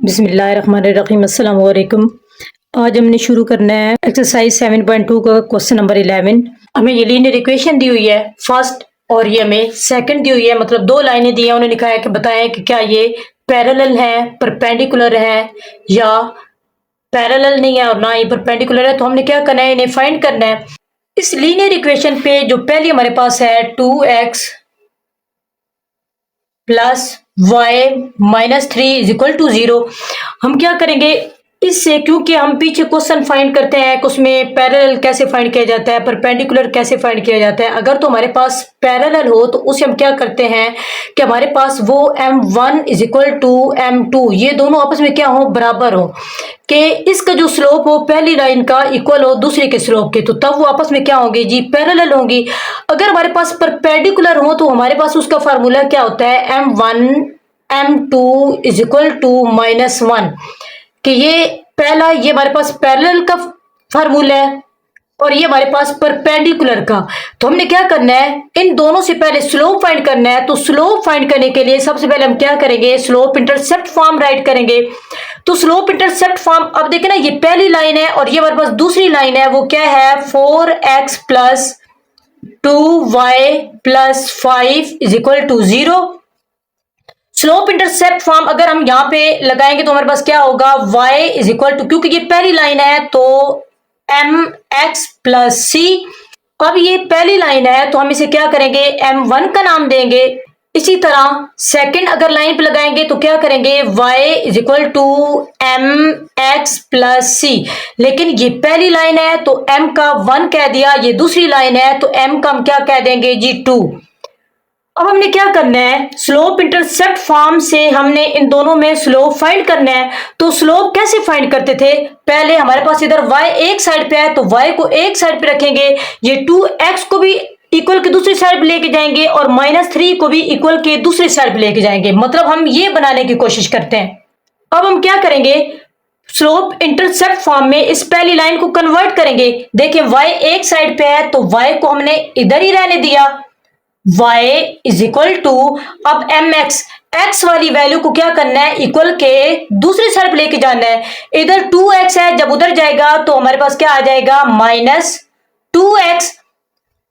बिस्मिल्लाहिर्रहमानिर्रहीम अस्सलाम वालेकुम। आज हमने शुरू करना है एक्सरसाइज 7.2 का क्वेश्चन नंबर 11। हमें ये लीनियर इक्वेशन दी हुई है फर्स्ट और ये हमें सेकंड दी हुई है, मतलब दो लाइनें दी हैं। उन्होंने लिखा है कि बताएं कि क्या ये पैरेलल है, परपेंडिकुलर है या पैरेलल नहीं है और ना ही परपेंडिकुलर है। तो हमने क्या करना है, इन्हें फाइंड करना है। इस लीनियर इक्वेशन पे जो पहली हमारे पास है 2x plus Y minus 3 is equal to 0, हम क्या करेंगे इससे, क्योंकि हम पीछे क्वेश्चन फाइंड करते हैं कि उसमें पैरेलल कैसे फाइंड किया जाता है, परपेंडिकुलर कैसे फाइंड किया जाता है। अगर तो हमारे पास पैरेलल हो तो उसे हम क्या करते हैं कि हमारे पास वो m1 is equal to m2, ये दोनों आपस में क्या हो, बराबर हो, कि इसका जो स्लोप हो पहली लाइन का इक्वल हो दूसरे के स्लोप के, तो तब वो आपस में क्या होंगे जी, पैरेलल होंगी। अगर हमारे पास परपेंडिकुलर हो तो हमारे पास उसका फार्मूला क्या होता है, m1 m2 is equal to -1, कि ये पहला ये हमारे पास पैरेलल का फार्मूला है और ये हमारे पास परपेंडिकुलर का। तो हमने क्या करना है, इन दोनों से पहले स्लोप फाइंड करना है। तो स्लोप फाइंड करने के लिए सबसे पहले हम क्या करेंगे, स्लोप इंटरसेप्ट फॉर्म राइट करेंगे। तो स्लोप इंटरसेप्ट फॉर्म, अब देखें ना, ये पहली लाइन है और ये हमारे पास दूसरी लाइन है, वो क्या है 4x plus 2y plus 5 is equal to 0। Slope intercept form अगर हम यहां पे लगाएंगे तो हमारे पास क्या होगा, y इज इक्वल टू, क्योंकि ये पहली लाइन है तो mx प्लस c। अब ये पहली लाइन है तो हम इसे क्या करेंगे, m1 का नाम देंगे। इसी तरह सेकंड अगर लाइन पे लगाएंगे तो क्या करेंगे, y is equal to mx plus c। लेकिन ये पहली लाइन है तो m का 1 कह दिया, ये दूसरी लाइन है तो m का हम क्या कह देंगे जी 2। अब हमने क्या करना है, स्लोप इंटरसेप्ट फॉर्म से हमने इन दोनों में स्लोप फाइंड करना है। तो स्लोप कैसे फाइंड करते थे, पहले हमारे पास इधर y एक साइड पे है तो y को एक साइड पे रखेंगे, ये 2x को भी इक्वल के दूसरी साइड पे लेके जाएंगे और -3 को भी इक्वल के दूसरी साइड पे लेके जाएंगे। मतलब हम ये बनाने की कोशिश करते हैं। अब हम क्या करेंगे, स्लोप इंटरसेप्ट फॉर्म में इस पहली लाइन को कन्वर्ट करेंगे। देखिए y एक साइड पे है तो y को हमने इधर ही रहने दिया, y इज इक्वल टू, अब mx x वाली वैल्यू को क्या करना है, इक्वल के दूसरी साइड लेके जाना है। इधर 2x है, जब उधर जाएगा तो हमारे पास क्या आ जाएगा, -2x।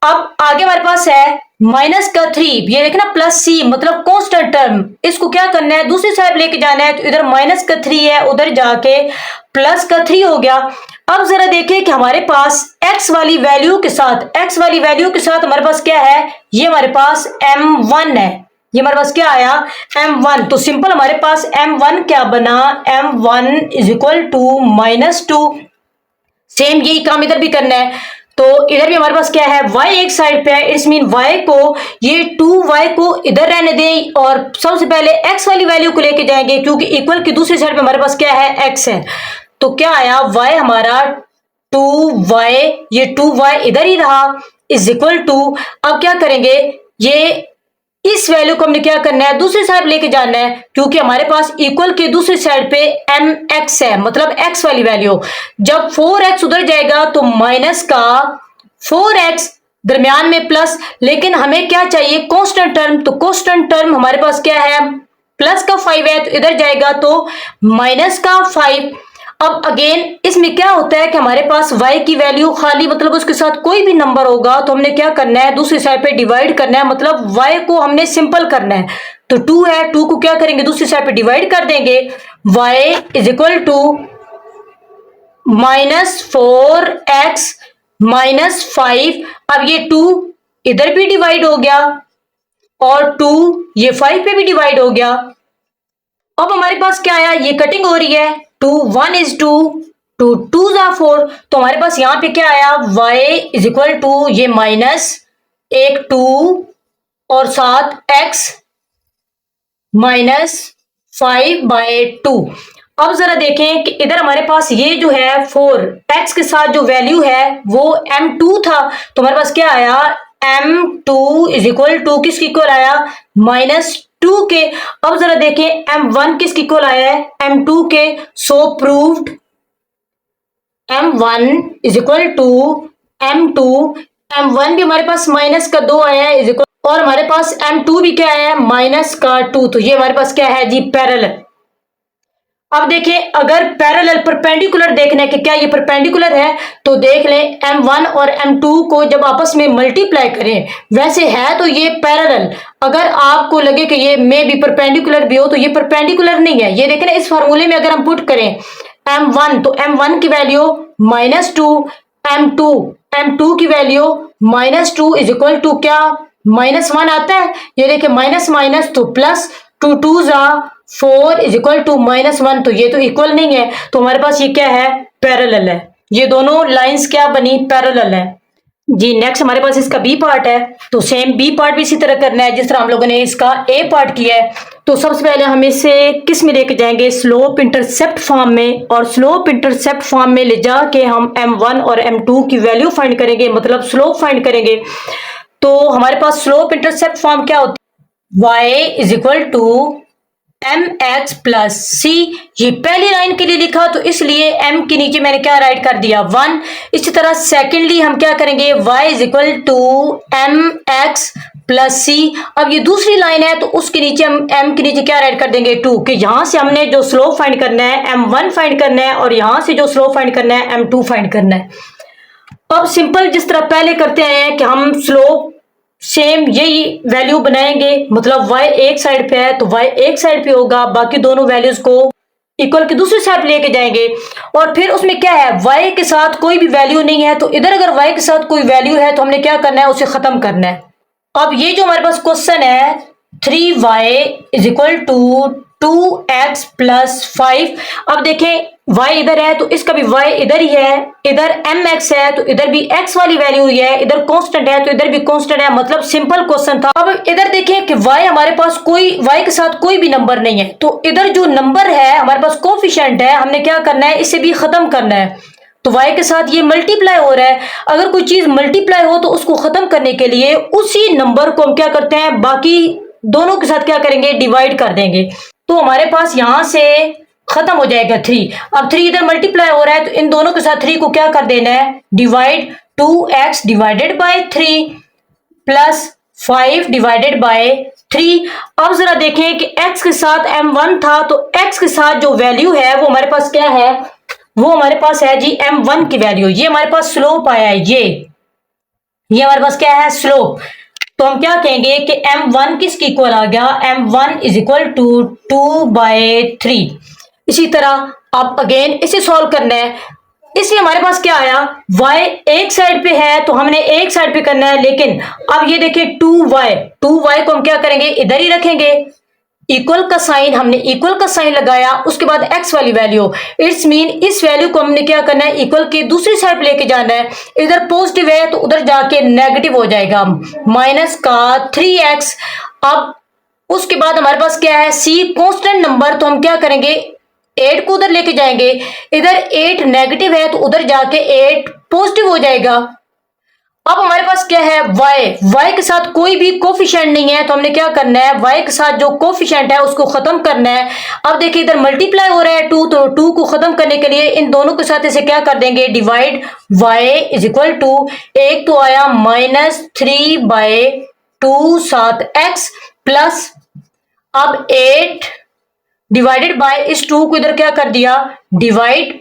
अब आगे हमारे पास है -3, ये देखना प्लस c, मतलब कांस्टेंट टर्म, इसको क्या करना है, दूसरी साइड लेके जाना है। तो इधर -3 है, उधर जाके +3 हो गया। अब जरा देखिए कि हमारे पास x वाली वैल्यू के साथ हमारे पास क्या है, ये हमारे पास m1 है, ये हमारे पास क्या आया, m1। तो सिंपल हमारे पास m1 क्या बना, m1 is equal to -2। Same यही काम इधर भी करना है। तो इधर भी हमारे पास क्या है, y एक साइड पे है, इट्स मीन y को, ये 2y को इधर रहने दें और सबसे पहले x वाली वैल्यू को लेके जाएंगे, क्योंकि इक्वल की दूसरी साइड पे हमारे पास क्या है, x है। तो क्या आया, y हमारा 2y, ये 2y इधर ही रहा, इज इक्वल टू, अब क्या करेंगे, ये इस वैल्यू को हमने क्या करना है, दूसरी साइड लेके जाना है, क्योंकि हमारे पास इक्वल के दूसरी साइड पे mx है, मतलब x वाली वैल्यू। जब 4x उधर जाएगा तो माइनस का 4x, दरमियान में प्लस, लेकिन हमें क्या चाहिए, कांस्टेंट टर्म। तो कांस्टेंट टर्म हमारे पास क्या है, प्लस का 5 है, तो इधर जाएगा तो -5। अब अगेन इसमें क्या होता है कि हमारे पास y की वैल्यू खाली, मतलब उसके साथ कोई भी नंबर होगा तो हमने क्या करना है, दूसरी साइड पे डिवाइड करना है, मतलब y को हमने सिंपल करना है। तो 2 है, 2 को क्या करेंगे, दूसरी साइड पे डिवाइड कर देंगे, y is equal to -4x -5। अब ये 2 इधर भी डिवाइड हो गया और 2 ये 5 पे भी डिवाइड हो गया। अब हमारे पास क्या आया, ये कटिंग हो रही है, 2 1 is 2, 2 2 जा 4। तो हमारे पास यहां पे क्या आया, y इज इक्वल टू, ये एक 2 और साथ x -5/2। अब जरा देखें कि इधर हमारे पास ये जो है 4x के साथ जो वैल्यू है वो m2 था, तो हमारे पास क्या आया, m2 इज इक्वल टू, किसकी इक्वल आया, -2 के। अब जरा देखें m1 किसकी इक्वल आया है, m2 के। So proved m1 is equal to m2, m1 भी हमारे पास -2 आया है, इज इक्वल, और हमारे पास m2 भी क्या है, -2। तो ये हमारे पास क्या है जी, पैरेलल। अब देखें, अगर पैरेलल परपेंडिकुलर देखना है कि क्या ये परपेंडिकुलर है, तो देख लें m1 और m2 को जब आपस में मल्टीप्लाई करें, वैसे है तो ये पैरेलल। अगर आपको लगे कि ये मे भी परपेंडिकुलर भी हो, तो ये परपेंडिकुलर नहीं है। ये देखें ना, इस फार्मूले में अगर हम पुट करें m1, तो m1 की वैल्यू -2, m2 की वैल्यू -2 इज इक्वल टू क्या, -1 आता है। ये देखिए माइनस माइनस तो प्लस, 2 2 जा 4 इज इक्वल टू -1, तो ये तो इक्वल नहीं है। तो हमारे पास ये क्या है, पैरेलल है। ये दोनों लाइंस क्या बनी, पैरेलल है जी। नेक्स्ट हमारे पास इसका बी पार्ट है, तो सेम बी पार्ट भी इसी तरह करना है जिस तरह हम लोगों ने इसका ए पार्ट किया है। तो सबसे पहले हम इसे किस में लेके जाएंगे, स्लोप इंटरसेप्ट फॉर्म में। और स्लोप इंटरसेप्ट फॉर्म में ले जाके हम m1 और m2 की वैल्यू फाइंड करेंगे, मतलब स्लोप फाइंड करेंगे। तो हमारे पास स्लोप इंटरसेप्ट फॉर्म क्या होती है, y is equal to mx plus C. ये पहली लाइन के लिए लिखा, तो इसलिए m के नीचे मैंने क्या राइट कर दिया, 1। इसी तरह सेकेंडली हम क्या करेंगे, y is equal to mx plus c. अब ये दूसरी लाइन है, तो उसके नीचे हम m के नीचे क्या राइट कर देंगे, 2, कि यहां से हमने जो स्लोप फाइंड करना है m1 फाइंड करना है, और यहां से जो स्लोप फाइंड करना है m2 फाइंड करना है। अब सिंपल जिस तरह पहले करते हैं कि हम स्लोप सेम यही वैल्यू बनाएंगे, मतलब y एक साइड पे है तो y एक साइड पे होगा, बाकी दोनों वैल्यूज को इक्वल की दूसरी साइड लेके जाएंगे। और फिर उसमें क्या है, y के साथ कोई भी वैल्यू नहीं है, तो इधर अगर y के साथ कोई वैल्यू है तो हमने क्या करना है, उसे खत्म करना है। अब ये जो हमारे पास क्वेश्चन है 3y is equal to 2x plus 5। अब देखें y इधर है तो इसका भी y इधर ही है, इधर mx है तो इधर भी x वाली वैल्यू ही है, इधर कांस्टेंट है तो इधर भी कांस्टेंट है, मतलब सिंपल क्वेश्चन था। अब इधर देखें कि y हमारे पास कोई y के साथ कोई भी नंबर नहीं है, तो इधर जो नंबर है हमारे पास कोफिशिएंट है, हमने क्या करना है, इसे भी खत्म करना है। तो y के साथ ये मल्टीप्लाई हो रहा है, अगर कोई चीज मल्टीप्लाई हो तो उसको खत्म करने के लिए उसी नंबर को हम क्या करते हैं, बाकी दोनों के साथ क्या करेंगे, डिवाइड कर देंगे। तो हमारे पास यहां से खत्म हो जाएगा 3। अब 3 इधर मल्टीप्लाई हो रहा है, तो इन दोनों के साथ 3 को क्या कर देना है, divide. 2x divided bye 3 plus 5 divided by 3। अब जरा देखें कि x के साथ m1 था, तो x के साथ जो वैल्यू है वो हमारे पास क्या है, वो हमारे पास है जी m1 की वैल्यू। ये हमारे पास स्लोप आया है, ये हमारे पास क्या है, स्लोप। तो हम क्या कहेंगे कि m1 किसकी इक्वल आ गया, m1 इज इक्वल टू 2/3। इसी तरह अब अगेन इसे सॉल्व करना है, इसलिए हमारे पास क्या आया, y एक साइड पे है तो हमने एक साइड पे करना है, लेकिन अब ये देखिए 2y को हम क्या करेंगे, इधर ही रखेंगे। इक्वल का साइन, हमने इक्वल का साइन लगाया, उसके बाद x वाली वैल्यू, इट्स मीन इस वैल्यू को हमने क्या करना है, इक्वल की दूसरी साइड लेके जाना है। इधर पॉजिटिव है तो उधर जाके नेगेटिव हो जाएगा, माइनस का 3x। अब उसके बाद हमारे पास क्या है, c कांस्टेंट नंबर, तो हम क्या करेंगे, 8 को उधर लेके जाएंगे। इधर 8 नेगेटिव है तो उधर जाके 8 पॉजिटिव हो जाएगा। अब हमारे पास क्या है, y के साथ कोई भी कोफिशिएंट नहीं है, तो हमने क्या करना है, y के साथ जो कोफिशिएंट है उसको खत्म करना है। अब देखिए इधर मल्टीप्लाई हो रहा है 2, तो 2 को खत्म करने के लिए इन दोनों के साथ इसे क्या कर देंगे, divide. y is equal to, एक तो आया -3/2 7x प्लस, अब 8 डिवाइडेड बाय इस 2 को इधर क्या कर दिया, डिवाइड,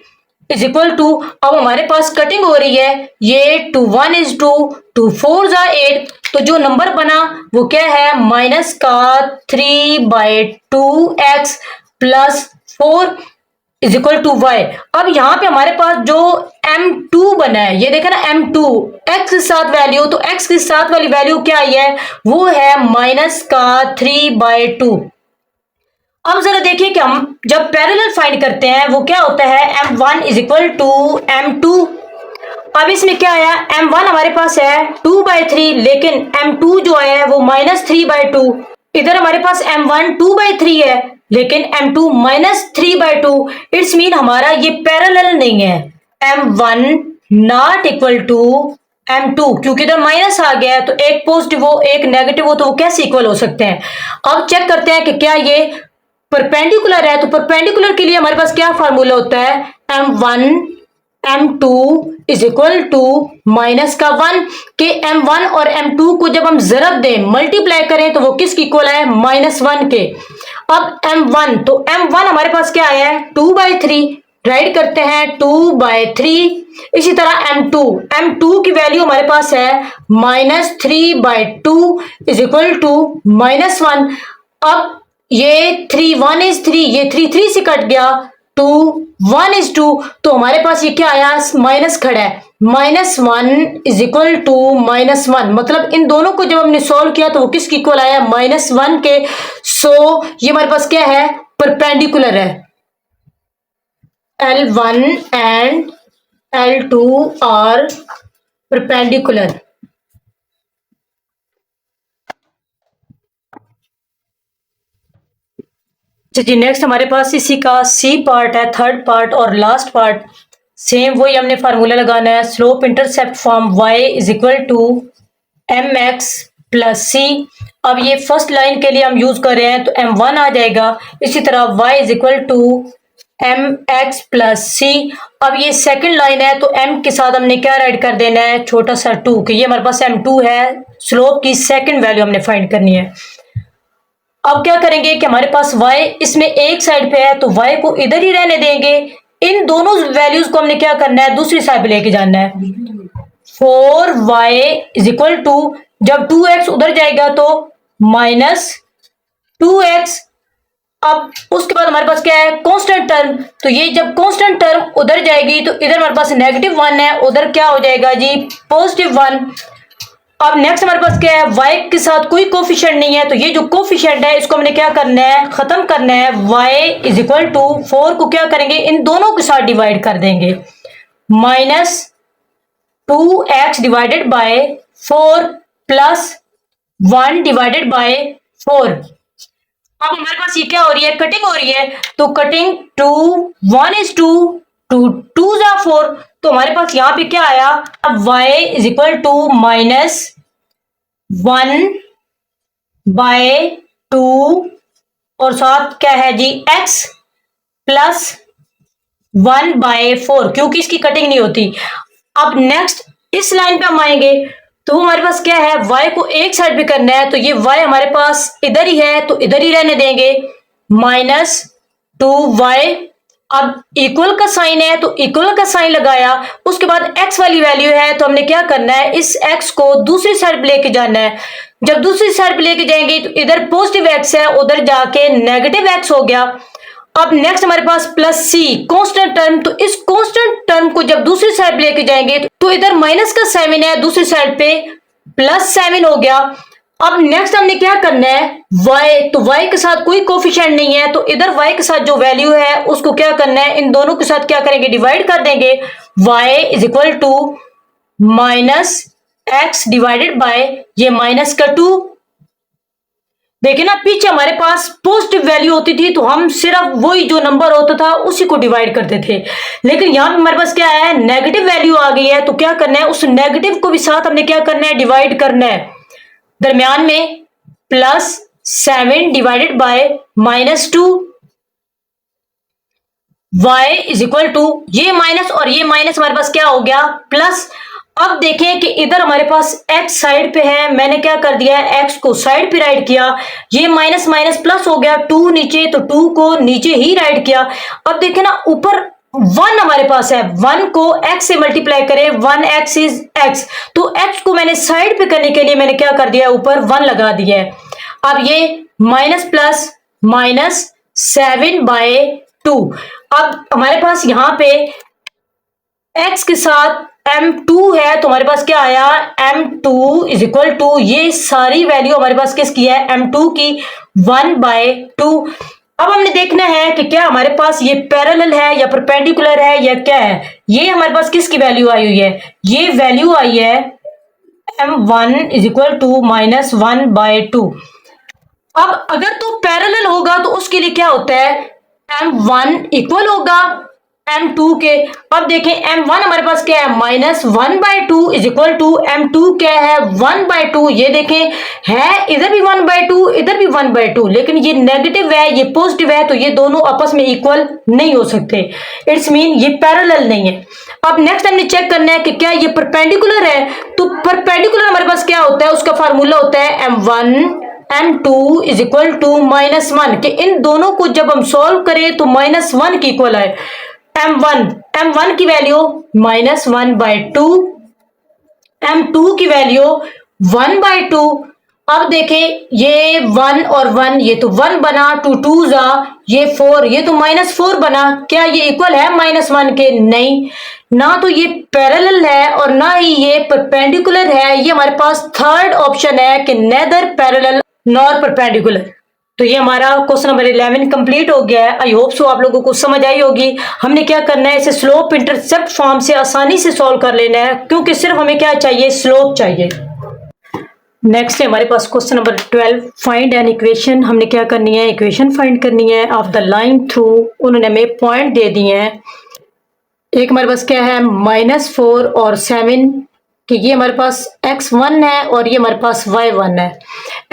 इज इक्वल टू। अब हमारे पास कटिंग हो रही है, ये 2 1 इज 2, 2 4 जा 8, तो जो नंबर बना वो क्या है, माइनस का 3/2x plus 4 is equal to y। अब यहाँ पे हमारे पास जो m2 बना है, ये देखा ना m2, x के साथ वैल्यू, तो x के साथ वाली वैल्यू क्या आई है, वो है माइनस का 3/2। अब जरा देखिए कि हम जब पैरेलल फाइंड करते हैं वो क्या होता है, m1 is equal to m2। अब इसमें क्या आया, m1 हमारे पास है 2/3, लेकिन m2 जो आया है वो -3/2। इधर हमारे पास m1 2/3 है, लेकिन m2 -3/2। इट्स मीन हमारा ये पैरेलल नहीं है, m1 not equal to m2, क्योंकि इधर माइनस आ गया है, तो एक पॉजिटिव हो एक नेगेटिव हो तो वो कैसे इक्वल हो सकते हैं। अब चेक करते हैं कि क्या ये परपेंडिकुलर है। तो परपेंडिकुलर के लिए हमारे पास क्या फार्मूला होता है, m1 m2 is equal to minus का 1, के m1 और m2 को जब हम जरब दें, मल्टीप्लाई करें, तो वो किसकी इक्वल है, -1 के। अब m1, तो m1 हमारे पास क्या आया है 2/3, राइट करते हैं 2/3। इसी तरह m2 की वैल्यू हमारे पास है -3/2 इज इक्वल टू -1। अब ये 3 1 इज 3, ये 3 3 से कट गया, 2 1 इज 2, तो हमारे पास ये क्या आया माइनस खड़ा है, -1 इज इक्वल टू -1। मतलब इन दोनों को जब हमने सॉल्व किया तो वो किसके इक्वल आया -1 के। सो ये हमारे पास क्या है परपेंडिकुलर है, L1 and L2 are perpendicular। जी नेक्स्ट हमारे पास इसी का सी पार्ट है, थर्ड पार्ट और लास्ट पार्ट। सेम वही हमने फार्मूला लगाना है, slope intercept form y is equal to mx plus c. अब ये फर्स्ट लाइन के लिए हम यूज कर रहे हैं तो m1 आ जाएगा। इसी तरह y is equal to mx plus c. अब ये सेकंड लाइन है तो m के साथ हमने क्या ऐड कर देना है छोटा सा 2, कि ये हमारे पास m2 है, स्लोप की सेकंड वैल्यू हमने फाइंड करनी है। अब क्या करेंगे कि हमारे पास y इसमें एक साइड पे है तो y को इधर ही रहने देंगे। इन दोनों वैल्यूज को हमने क्या करना है दूसरी साइड पे लेके जाना है। 4y इज इक्वल टू, जब 2x उधर जाएगा तो -2x। अब उसके बाद हमारे पास क्या है कांस्टेंट टर्म, तो ये जब कांस्टेंट टर्म उधर जाएगी तो इधर हमारे पास -1 है, उधर क्या हो जाएगा जी +1। अब नेक्स्ट हमारे पास क्या है y के साथ कोई कोफिशिएंट नहीं है, तो ये जो कोफिशिएंट है इसको हमने क्या करना है खत्म करना है। y इज इक्वल टू 4 को क्या करेंगे इन दोनों के साथ डिवाइड कर देंगे, -2x divided bye 4 plus 1 divided by 4। अब हमारे पास ये क्या हो रही है कटिंग हो रही है, तो कटिंग 2 1 is 2 2 2 जा 4, तो हमारे पास यहाँ पे क्या आया अब y इज इक्वल टू -1/2 और साथ क्या है जी x प्लस 1/4, क्योंकि इसकी कटिंग नहीं होती। अब नेक्स्ट इस लाइन पे हम आएंगे तो हमारे पास क्या है y को एक साइड पे करना है, तो ये y हमारे पास इधर ही है तो इधर ही रहने देंगे -2y। अब इक्वल का साइन है तो इक्वल का साइन लगाया, उसके बाद x वाली वैल्यू है तो हमने क्या करना है इस x को दूसरी साइड पे लेके जाना है। जब दूसरी साइड पे लेके जाएंगे तो इधर पॉजिटिव x है, उधर जाके नेगेटिव x हो गया। अब नेक्स्ट हमारे पास प्लस सी कांस्टेंट टर्म, तो इस कांस्टेंट टर्म को जब दूसरी साइड पे लेके जाएंगे तो इधर माइनस का 7 है, दूसरी साइड पे +7 हो गया। अब नेक्स्ट हमने क्या करना है y, तो y के साथ कोई कोफिशिएंट नहीं है तो इधर y के साथ जो वैल्यू है उसको क्या करना है इन दोनों के साथ क्या करेंगे डिवाइड कर देंगे। y is equal to -x divided by ये -2। देखिए ना पीछे हमारे पास पॉजिटिव वैल्यू होती थी तो हम सिर्फ वही जो नंबर होता था उसी को डिवाइड करते थे, लेकिन यहाँ पे हमारे पास क्या है नेगेटिव वैल्यू आ गई है तो क्या करना है उस नेगेटिव को भी साथ हमने क्या करना है डिवाइड करना है। दरमियान में +7 divided by -2, y is equal to ये माइनस और ये माइनस हमारे पास क्या हो गया प्लस। अब देखें कि इधर हमारे पास x साइड पे है, मैंने क्या कर दिया है x को साइड पे राइट किया, ये माइनस माइनस प्लस हो गया, 2 नीचे तो 2 को नीचे ही राइट किया। अब देखें ना ऊपर 1 हमारे पास है, 1 को x से मल्टीप्लाई करें 1x इज x, तो x को मैंने साइड पे करने के लिए मैंने क्या कर दिया ऊपर 1 लगा दिया है। अब ये माइनस प्लस -7/2। अब हमारे पास यहाँ पे x के साथ m2 है तो हमारे पास क्या आया m2 इज इक्वल टू ये सारी वैल्यू हमारे पास किसकी है m2 की 1/2। अब हमने देखना है कि क्या हमारे पास ये पैरेलल है या परपेंडिकुलर है या क्या है। ये हमारे पास किसकी वैल्यू आई हुई है, ये वैल्यू आई है m1 इज इक्वल टू -1/2। अब अगर तो पैरेलल होगा तो उसके लिए क्या होता है m1 इक्वल होगा m2 के। अब देखें m1 हमारे पास क्या है -1/2 इज इक्वल टू m2 क्या है 1/2। ये देखें है इधर भी 1/2 इधर भी 1/2, लेकिन ये नेगेटिव है ये पॉजिटिव है तो ये दोनों आपस में इक्वल नहीं हो सकते, इट्स मीन ये पैरेलल नहीं है। अब नेक्स्ट हमने चेक करना है कि क्या ये परपेंडिकुलर है, तो परपेंडिकुलर हमारे पास क्या होता है उसका फार्मूला होता है m1 m2 is equal to -1 कि इन दोनों को जब हम सॉल्व करें तो -1 की इक्वल आए। m1 की वैल्यू -1/2, m2 की वैल्यू 1/2। अब देखें ये 1 और 1, ये तो 1 बना, 2 2 जा, ये 4, ये तो -4 बना। क्या ये इक्वल है -1 के? नहीं, ना तो ये पैरेलल है और ना ही ये परपेंडिकुलर है। ये हमारे पास थर्ड ऑप्शन है कि नेदर पैरेलल नॉर परपेंडिकुलर। तो ये हमारा क्वेश्चन नंबर 11 कंप्लीट हो गया है। आई होप सो आप लोगों को समझ आई होगी। हमने क्या करना है, इसे स्लोप इंटरसेप्ट फॉर्म से आसानी से सॉल्व कर लेना है, क्योंकि सिर्फ हमें क्या चाहिए, स्लोप चाहिए। नेक्स्ट है हमारे पास question number 12, find an equation. हमने क्या करनी है, इक्वेशन फाइंड करनी है ऑफ द लाइन थ्रू। उन्होंने हमें पॉइंट दे दिए हैं। एक हमारे पास क्या है, -4 और 7 कि ये हमारे पास x1 है और ये हमारे पास y1 है।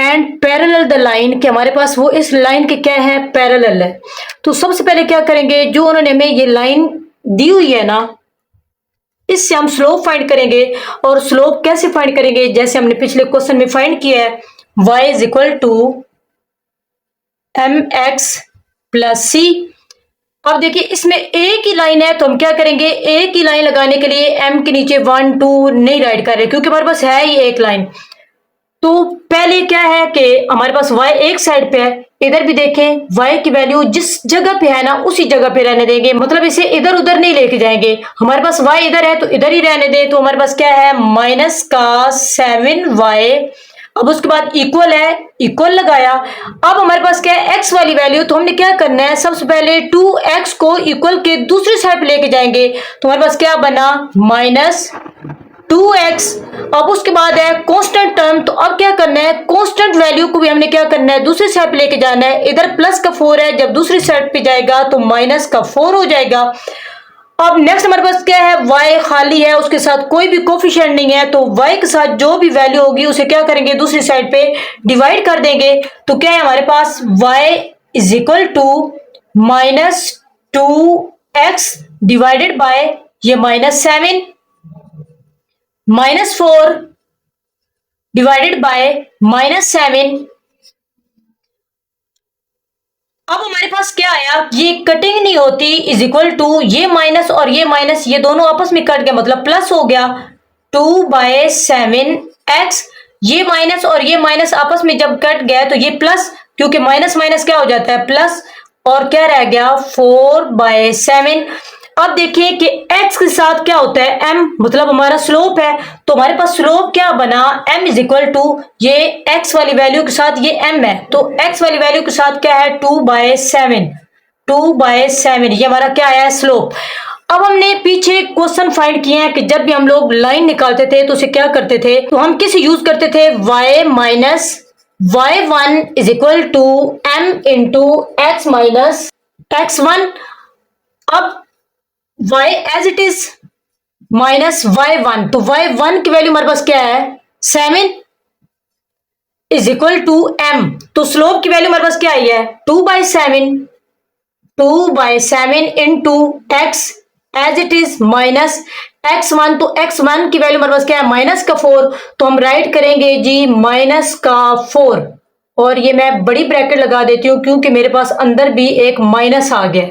एंड पैरेलल द लाइन कि हमारे पास वो इस लाइन के क्या है, पैरेलल है। तो सबसे पहले क्या करेंगे, जो उन्होंने हमें ये लाइन दी हुई है ना, इससे हम स्लोप फाइंड करेंगे। और स्लोप कैसे फाइंड करेंगे, जैसे हमने पिछले क्वेश्चन में फाइंड किया है, y is equal to mx plus c। अब देखिए इसमें एक ही लाइन है, तो हम क्या करेंगे, एक ही लाइन लगाने के लिए m के नीचे 1 2 नहीं राइट कर रहे, क्योंकि हमारे पास है ही एक लाइन। तो पहले क्या है कि हमारे पास y एक साइड पे है, इधर भी देखें y की वैल्यू जिस जगह पे है ना उसी जगह पे रहने देंगे, मतलब इसे इधर उधर नहीं लेके जाएंगे। हमारे पास y इधर है तो इधर ही रहने दे। तो हमारे पास क्या है, -7y। अब उसके बाद इक्वल है, इक्वल लगाया। अब हमारे पास क्या है, x वाली वैल्यू, तो हमने क्या करना है, सबसे पहले 2x को इक्वल के दूसरी साइड पे लेके जाएंगे। तो हमारे पास क्या बना, -2x। अब उसके बाद है कांस्टेंट टर्म, तो अब क्या करना है, कांस्टेंट वैल्यू को भी हमने क्या करना है, दूसरी साइड पे लेके जाना है। इधर प्लस का 4 है, जब दूसरी साइड पे जाएगा तो -4 हो जाएगा। अब नेक्स्ट हमारे पास क्या है, y खाली है, उसके साथ कोई भी कोफिशिएंट नहीं है, तो y के साथ जो भी वैल्यू होगी उसे क्या करेंगे, दूसरी साइड पे डिवाइड कर देंगे। तो क्या है हमारे पास, y is equal to -2x divided by ये -7 -4 डिवाइडेड बाय -7। अब हमारे पास क्या आया, ये कटिंग नहीं होती, इज इक्वल टू ये माइनस और ये माइनस, ये दोनों आपस में कट गया, मतलब प्लस हो गया 2/7x। ये माइनस और ये माइनस आपस में जब कट गया तो ये प्लस, क्योंकि माइनस माइनस क्या हो जाता है, प्लस। और क्या रह गया, 4/7। अब देखिए कि x के साथ क्या होता है, m, मतलब हमारा स्लोप है। तो हमारे पास स्लोप क्या बना, m इज इक्वल टू ये x वाली वैल्यू के साथ ये m है, तो x वाली वैल्यू के साथ क्या है, 2/7 ये हमारा क्या आया है, स्लोप। अब हमने पीछे क्वेश्चन फाइंड किए हैं कि जब भी हम लोग लाइन निकालते थे तो उसे क्या करते थे, तो हम किसे यूज करते थे, y minus y1 is equal to m into x minus x1। अब y as it is minus y1, तो y1 की वैल्यू हमारे पास क्या है, 7 इज इक्वल टू m। तो स्लोप की वैल्यू हमारे पास क्या आई है, 2/7 into x as it is minus x1। तो x1 की वैल्यू हमारे पास क्या है, -4। तो हम राइट करेंगे जी -4, और ये मैं बड़ी ब्रैकेट लगा देती हूँ क्योंकि मेरे पास अंदर भी एक माइनस आ गया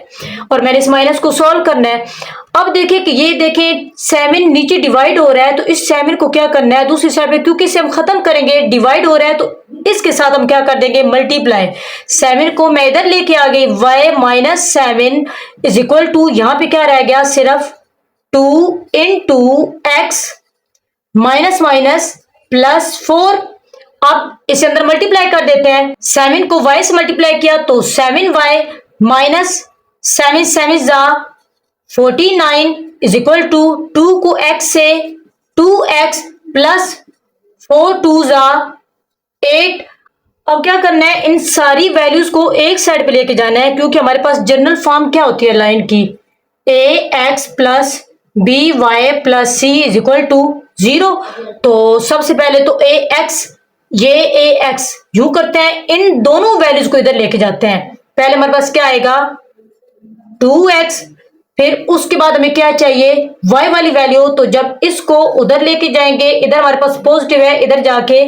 और मैंने इस माइनस को सॉल्व करना है। अब देखिए कि ये देखें 7 नीचे डिवाइड हो रहा है, तो इस 7 को क्या करना है, दूसरी साइड पे, क्योंकि इसे हम खत्म करेंगे, डिवाइड हो रहा है तो इसके साथ हम क्या कर देंगे, मल्टीप्लाई। 7 को मैं इधर लेके आ गई, y minus 7 is equal to, यहाँ पे क्या रह गया, सिर्फ 2 into X minus minus plus 4। अब इसे अंदर मल्टीप्लाई कर देते हैं, 7 को y से मल्टीप्लाई किया तो 7y माइनस 7 जा 49 इज इक्वल टू 2 को x से 2x प्लस 4 2 जा 8। अब क्या करना है, इन सारी वैल्यूज को एक साइड पे लेके जाना है, क्योंकि हमारे पास जनरल फॉर्म क्या होती है लाइन की, ax plus by plus c is equal to 0। तो सबसे पहले तो ax, ये ax यूं करते हैं, इन दोनों वैल्यूज को इधर लेके जाते हैं। पहले हमारे पास क्या आएगा 2x, फिर उसके बाद हमें क्या चाहिए, y वाली वैल्यू। तो जब इसको उधर लेके जाएंगे, इधर हमारे पास पॉजिटिव है, इधर जाके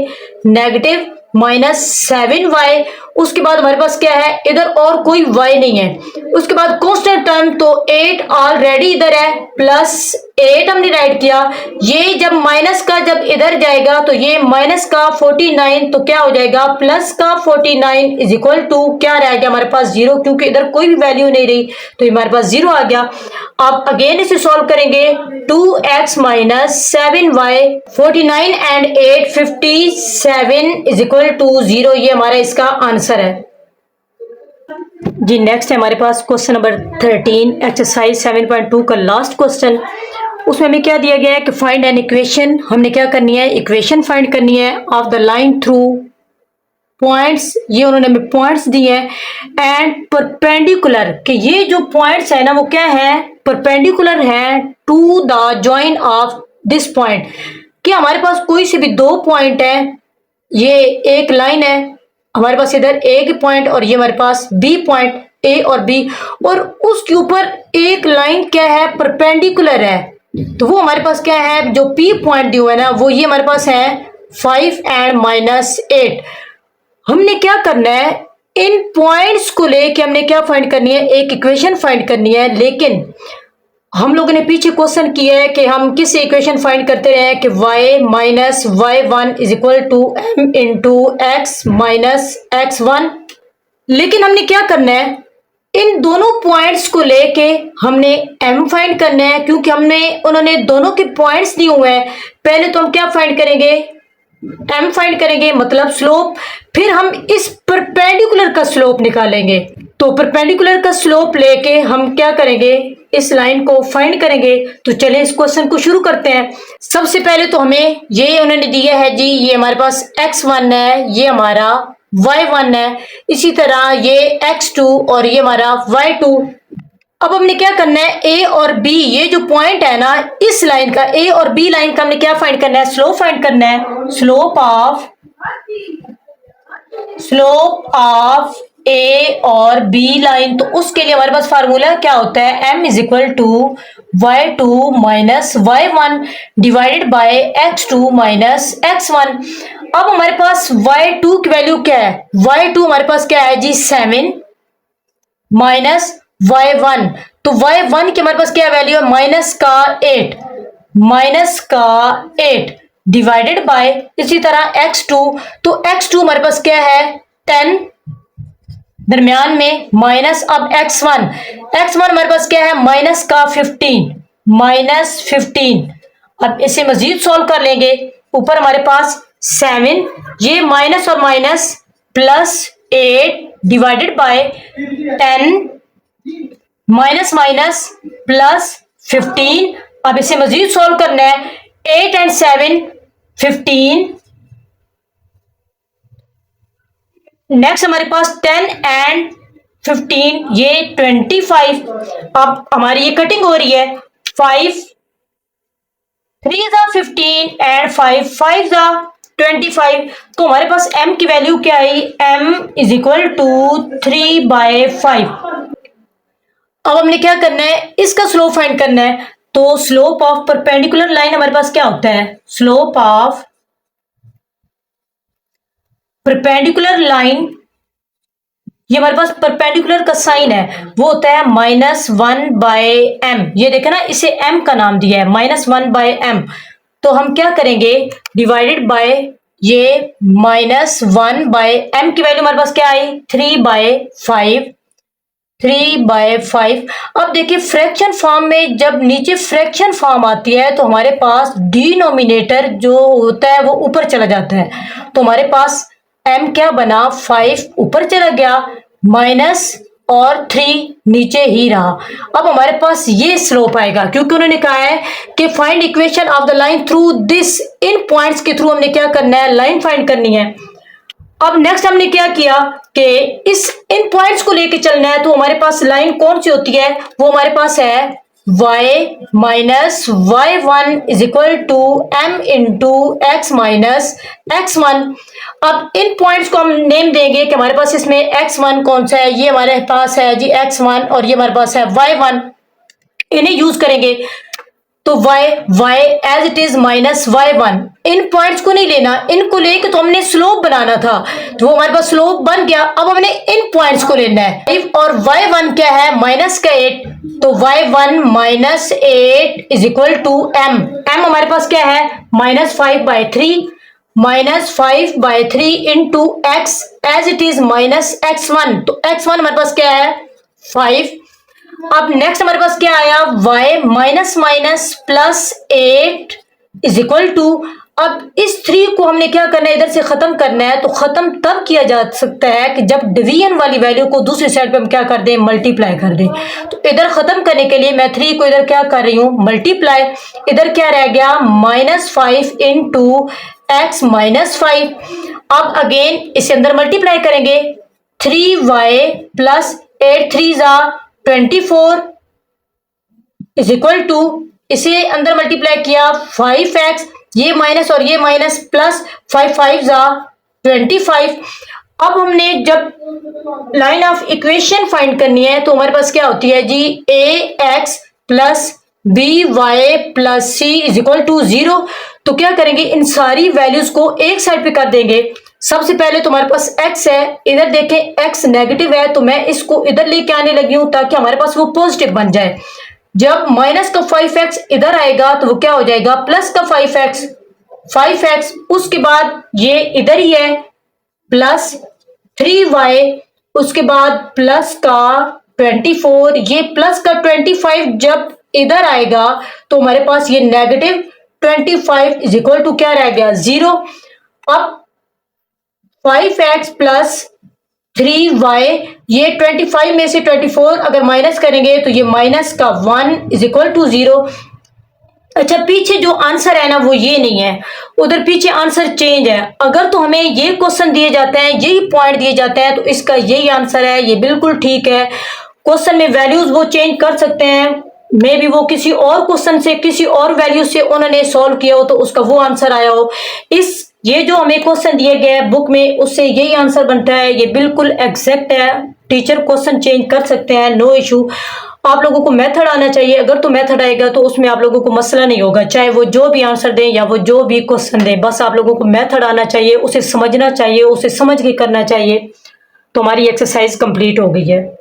नेगेटिव -7y, उसके बाद हमारे पास क्या है, इधर और कोई y नहीं है, उसके बाद कांस्टेंट टर्म तो 8 ऑलरेडी इधर है, प्लस 8 हमने राइट किया, ये जब माइनस का जब इधर जाएगा तो ये माइनस का 49, तो क्या हो जाएगा प्लस का 49 इज इक्वल टू क्या रह गया हमारे पास 0, क्योंकि इधर कोई भी वैल्यू नहीं रही तो ये हमारे पास 0 आ गया। अब अगेन इसे सॉल्व करेंगे, 2x minus 7y, 49 and 8 57 is equal to 0, ये हमारा इसका आंसर है जी। नेक्स्ट है हमारे पास क्वेश्चन नंबर 13 एक्सरसाइज 7.2 का लास्ट क्वेश्चन। उसमें हमें क्या दिया गया है कि फाइंड एन इक्वेशन, हमने क्या करनी है, इक्वेशन फाइंड करनी है of the line through points, ये उन्होंने हमें पॉइंट्स दिए हैं एंड परपेंडिकुलर, कि ये जो पॉइंट्स है ना वो क्या है, परपेंडिकुलर है to the join of this point, कि हमारे पास कोई से भी दो पॉइंट है, ये एक लाइन है हमारे पास, इधर एक पॉइंट और ये हमारे पास बी पॉइंट, ए और बी, और उसके ऊपर एक लाइन क्या है, परपेंडिकुलर है, तो वो हमारे पास क्या है, जो पी पॉइंट दिया हुआ है ना वो ये हमारे पास है 5 एंड -8। हमने क्या करना है, इन पॉइंट्स को लेके हमने क्या फाइंड करनी है, एक इक्वेशन फाइंड करनी है। लेकिन हम लोगों ने पीछे क्वेश्चन किया है कि हम किस इक्वेशन फाइंड करते रहे कि y minus y1 is equal to m into X minus x1, लेकिन हमने क्या करना है, इन दोनों पॉइंट्स को लेके हमने m फाइंड करना है, क्योंकि हमने उन्होंने दोनों के पॉइंट्स दिए हुए हैं। पहले तो हम क्या फाइंड करेंगे, m फाइंड करेंगे मतलब स्लोप, फिर हम इस परपेंडिकुलर का स्लोप निकालेंगे, तो परपेंडिकुलर का स्लोप लेके हम क्या करेंगे, इस लाइन को फाइंड करेंगे। तो चलिए इस क्वेश्चन को शुरू करते हैं। सबसे पहले तो हमें ये उन्होंने दिया है जी, ये हमारे पास x1 है, ये हमारा y1 है, इसी तरह ये x2 और ये हमारा y2। अब हमने क्या करना है, a और b ये जो पॉइंट है ना इस लाइन का, a और b लाइन का हमने क्या फाइंड करना है, स्लोप फाइंड करना है, स्लोप ऑफ ए और बी लाइन। तो उसके लिए हमारे पास फार्मूला क्या होता है, m is equal to y2 minus y1 divided by x2 minus x1। अब हमारे पास y2 की वैल्यू क्या है, y2 हमारे पास क्या है जी 7 माइनस y1, तो y1 की हमारे पास क्या वैल्यू है, माइनस का 8 डिवाइडेड बाय इसी तरह x2, तो x2 हमारे पास क्या है 10, दरमियान में माइनस, अब x1 हमारे पास क्या है माइनस का 15, अब इसे मजीद सॉल्व कर लेंगे। ऊपर हमारे पास 7, ये माइनस और minus plus 8 divided by 10 minus minus plus 15, अब इसे मजीद सॉल्व करना है, 8 एंड 7 15, नेक्स्ट हमारे पास 10 एंड 15 ये 25। अब हमारी ये कटिंग हो रही है, 5 3 जा 15 एंड 5 जा 25, तो हमारे पास m की वैल्यू क्या आई, m इज इक्वल टू 3/5। अब हमने क्या करना है, इसका स्लोप फाइंड करना है, तो स्लोप ऑफ परपेंडिकुलर लाइन हमारे पास क्या होता है, स्लोप ऑफ परपेंडिकुलर लाइन, ये हमारे पास परपेंडिकुलर का साइन है वो होता है -1/m। ये देखे ना, इसे m का नाम दिया है -1/m, तो हम क्या करेंगे, डिवाइडेड बाय ये -1/m की वैल्यू हमारे पास क्या आई 3/5। अब देखिए फ्रैक्शन फॉर्म में जब नीचे फ्रैक्शन फॉर्म आती है तो हमारे पास डिनोमिनेटर जो होता है वो ऊपर चला जाता है, तो हमारे पास m क्या बना 5 ऊपर चला गया, माइनस और 3 नीचे ही रहा। अब हमारे पास ये स्लोप आएगा, क्योंकि उन्होंने कहा है कि find equation of the line through this, in points के थ्रू हमने क्या करना है, लाइन फाइंड करनी है। अब नेक्स्ट हमने क्या किया कि इन पॉइंट्स को लेके चलना है, तो हमारे पास लाइन कौन सी होती है, वो हमारे पास है y minus y1 is equal to m into X minus x1। अब इन पॉइंट्स को हम नेम देंगे कि हमारे पास इसमें x1 कौन सा है, ये हमारे पास है जी x1 और ये हमारे पास है y1, इन्हें यूज करेंगे। तो y as it is minus y1। इन पॉइंट्स को नहीं लेना, इनको लेके तो हमने स्लोप बनाना था, तो वो हमारे पास स्लोप बन गया। अब हमने इन पॉइंट्स को लेना है और y1 क्या है माइनस का 8, तो y1 minus 8 is equal to m। m हमारे पास क्या है -5/3, -5/3 into X as it is minus x1, तो x1 हमारे पास क्या है 5। अब नेक्स्ट हमारे पास क्या आया y minus minus plus 8 is equal to, अब इस 3 को हमने क्या करना है इधर से खत्म करना है। तो खत्म तब किया जा सकता है कि जब डिवीजन वाली वैल्यू को दूसरी साइड पे हम क्या कर दें मल्टीप्लाई कर दें। तो इधर खत्म करने के लिए मैं 3 को इधर क्या कर रही हूं मल्टीप्लाई, इधर क्या रह गया -5 इंटू एक्स माइनस 5। अब अगेन इसे अंदर मल्टीप्लाई करेंगे, 3y प्लस 8 3 जा 24 इज इक्वल टू, इसे अंदर मल्टीप्लाई किया 5x, ये माइनस और ये माइनस प्लस 5 5 जा 25। अब हमने जब लाइन ऑफ इक्वेशन फाइंड करनी है तो हमारे पास क्या होती है जी ax plus by plus c is equal to 0। तो क्या करेंगे इन सारी वैल्यूज को एक साइड पे कर देंगे। सबसे पहले तो हमारे पास x है, इधर देखें x नेगेटिव है तो मैं इसको इधर लेके आने लगी हूं ताकि हमारे पास वो पॉजिटिव बन जाए। जब माइनस का 5x इधर आएगा तो वो क्या हो जाएगा प्लस का 5x, उसके बाद ये इधर ही है प्लस 3y, उसके बाद प्लस का 24, ये प्लस का 25 जब इधर आएगा तो हमारे पास ये नेगेटिव 25 इज इक्वल टू क्या रह गया 0। अब 5x प्लस 3y, ये 25 में से 24 अगर माइनस करेंगे तो ये माइनस का 1 इज इक्वल टू 0। अच्छा पीछे जो आंसर है ना वो ये नहीं है, उधर पीछे आंसर चेंज है। अगर तो हमें ये क्वेश्चन दिए जाते हैं यही पॉइंट दिए जाते हैं तो इसका यही आंसर है, ये बिल्कुल ठीक है। क्वेश्चन में वैल्यूज वो चेंज कर सकते हैं, मे बी वो किसी और क्वेश्चन से किसी और वैल्यू से उन्होंने सॉल्व किया हो तो उसका वो आंसर आया हो। इस ये जो हमें क्वेश्चन दिए गए बुक में उससे यही आंसर बनता है, ये बिल्कुल एग्जैक्ट है। टीचर क्वेश्चन चेंज कर सकते हैं, नो इशू। आप लोगों को मेथड आना चाहिए, अगर तो मेथड आएगा तो उसमें आप लोगों को मसला नहीं होगा, चाहे वो जो भी आंसर दें या वो जो भी क्वेश्चन दें, बस आप लोगों को मेथड आना चाहिए, उसे समझना चाहिए, उसे समझ के करना चाहिए। तो हमारी एक्सरसाइज कंप्लीट हो गई है।